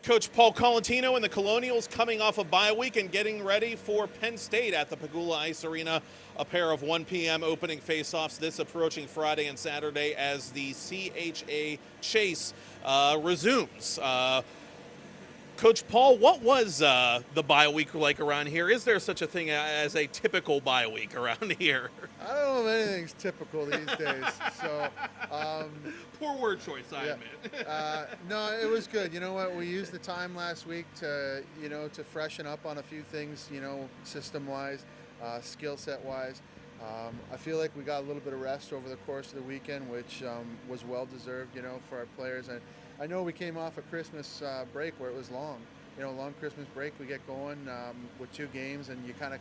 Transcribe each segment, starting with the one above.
Coach Paul Colontino and the Colonials coming off a bye week and getting ready for Penn State at the Pagula Ice Arena. A pair of 1 p.m. opening faceoffs this approaching Friday and Saturday as the CHA Chase resumes. Coach Paul, what was the bye week like around here? Is there such a thing as a typical bye week around here? I don't know if anything's typical these days. So, Poor word choice, I yeah. admit. No, it was good. You know what? We used the time last week to, to freshen up on a few things, system-wise, skill set-wise. I feel like we got a little bit of rest over the course of the weekend, which was well-deserved, for our players. And I know we came off a Christmas break where it was long. Long Christmas break. We get going with 2 games, and you kind of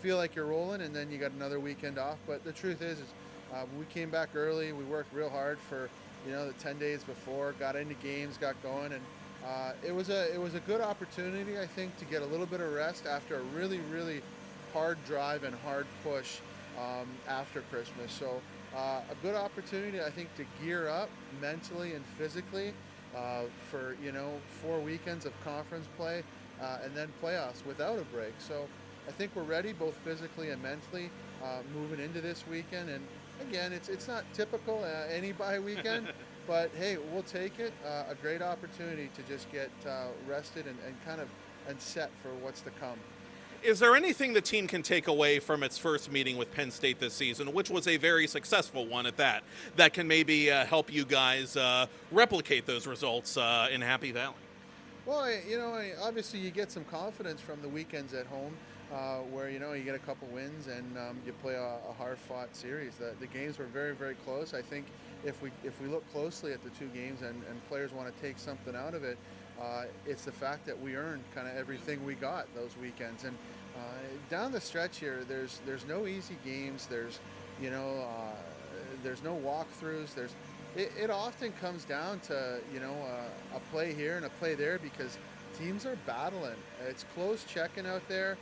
feel like you're rolling, and then you got another weekend off. But the truth is we came back early. We worked real hard for the 10 days before, got into games, got going, and it was a good opportunity, I think, to get a little bit of rest after a really, really hard drive and hard push after Christmas. So a good opportunity, I think, to gear up mentally and physically for 4 weekends of conference play and then playoffs without a break. So I think we're ready, both physically and mentally, moving into this weekend. And again, it's not typical any bye weekend, but hey, we'll take it. A great opportunity to just get rested and kind of set for what's to come. Is there anything the team can take away from its first meeting with Penn State this season, which was a very successful one at that can maybe help you guys replicate those results in Happy Valley? Well, obviously you get some confidence from the weekends at home, where you get a couple wins and you play a hard-fought series. The games were very, very close. I think if we look closely at the 2 games and players want to take something out of it, it's the fact that we earned kind of everything we got those weekends. And down the stretch here, there's no easy games. There's no walkthroughs. It often comes down to a play here and a play there because teams are battling. It's close checking out there.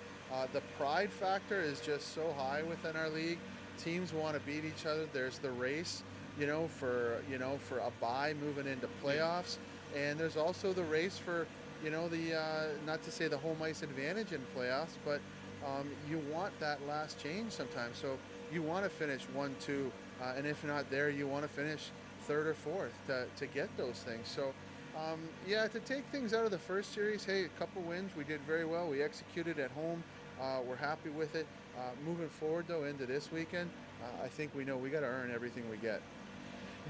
The pride factor is just so high within our league. Teams want to beat each other. There's the race, for a bye moving into playoffs, and there's also the race for not to say the home ice advantage in playoffs, but you want that last change sometimes. So you want to finish 1-2, and if not there, you want to finish 3rd or 4th to get those things. So to take things out of the first series, hey, a couple wins, we did very well. We executed at home. We're happy with it. Moving forward, though, into this weekend, I think we know we got to earn everything we get.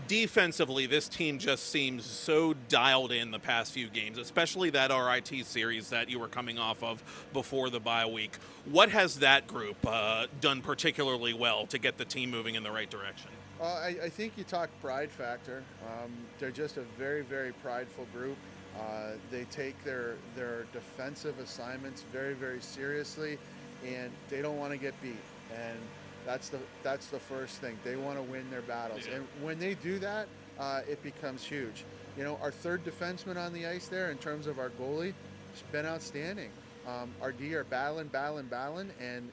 Defensively, this team just seems so dialed in the past few games, especially that RIT series that you were coming off of before the bye week. What has that group done particularly well to get the team moving in the right direction? I think you talk pride factor. They're just a very, very prideful group. They take their defensive assignments very, very seriously, and they don't want to get beat. And that's the first thing. They want to win their battles. Yeah. And when they do that, it becomes huge. Our 3rd defenseman on the ice there in terms of our goalie has been outstanding. Our D are battling, and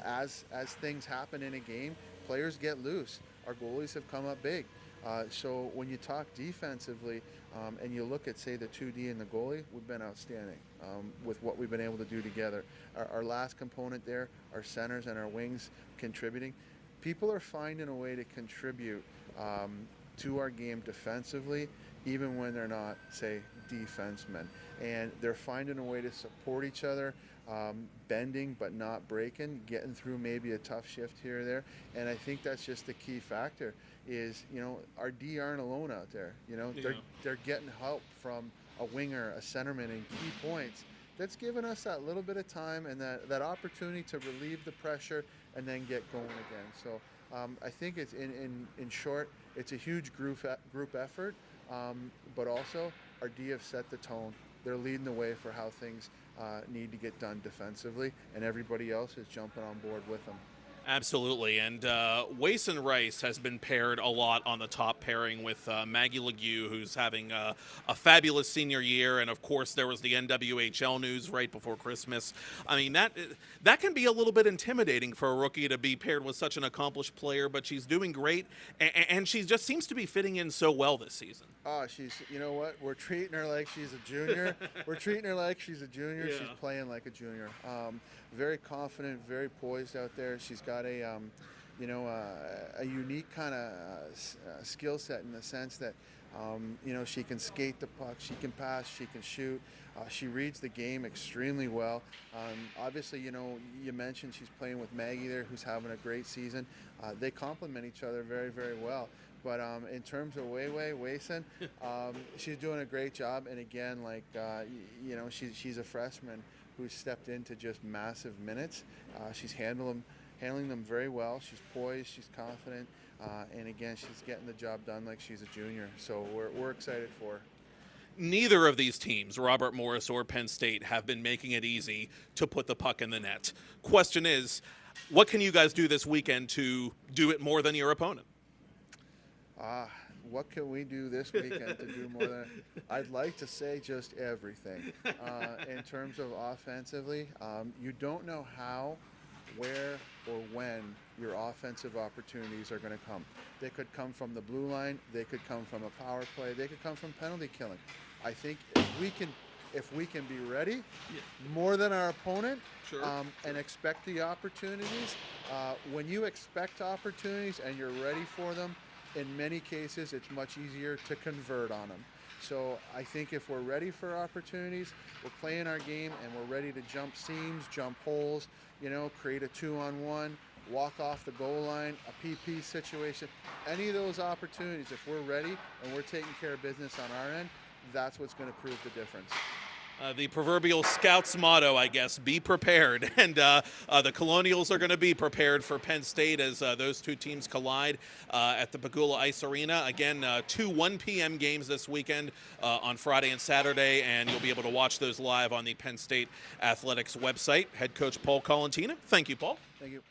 as things happen in a game, players get loose. Our goalies have come up big. So when you talk defensively and you look at, say, the 2D and the goalie, we've been outstanding with what we've been able to do together. Our last component there, our centers and our wings contributing. People are finding a way to contribute to our game defensively, even when they're not, say, defensemen. And they're finding a way to support each other, bending but not breaking, getting through maybe a tough shift here or there. And I think that's just the key factor is, our D aren't alone out there. They're getting help from a winger, a centerman in key points. That's given us that little bit of time and that opportunity to relieve the pressure and then get going again. So I think it's in short, it's a huge group effort, but also our D have set the tone. They're leading the way for how things need to get done defensively, and everybody else is jumping on board with them. Absolutely, and Wason Rice has been paired a lot on the top pairing with Maggie Legue, who's having a fabulous senior year, and of course there was the NWHL news right before Christmas. I mean, that can be a little bit intimidating for a rookie to be paired with such an accomplished player, but she's doing great, and she just seems to be fitting in so well this season. Oh, you know what? We're treating her like she's a junior. We're treating her like she's a junior. Yeah. She's playing like a junior. Very confident, very poised out there. She's got a unique kind of skill set in the sense that, she can skate the puck, she can pass, she can shoot. She reads the game extremely well. Obviously, you mentioned she's playing with Maggie there, who's having a great season. They complement each other very, very well. But in terms of Wason, she's doing a great job. And again, she's a freshman who stepped into just massive minutes. She's handling them very well. She's poised, she's confident, and again, she's getting the job done like she's a junior. So we're excited for her. Neither of these teams, Robert Morris or Penn State, have been making it easy to put the puck in the net. Question is, what can you guys do this weekend to do it more than your opponent? What can we do this weekend to do more than? I'd like to say just everything. In terms of offensively, you don't know how, where, or when your offensive opportunities are going to come. They could come from the blue line. They could come from a power play. They could come from penalty killing. I think if we can be ready more than our opponent, Sure. And expect the opportunities, when you expect opportunities and you're ready for them, in many cases, it's much easier to convert on them. So I think if we're ready for opportunities, we're playing our game and we're ready to jump seams, jump holes, create a 2-on-1, walk off the goal line, a PP situation, any of those opportunities, if we're ready and we're taking care of business on our end, that's what's going to prove the difference. The proverbial Scouts motto, I guess, be prepared. And the Colonials are going to be prepared for Penn State as those two teams collide at the Pegula Ice Arena. Again, 2 1 p.m. games this weekend on Friday and Saturday, and you'll be able to watch those live on the Penn State Athletics website. Head coach Paul Colontino. Thank you, Paul. Thank you.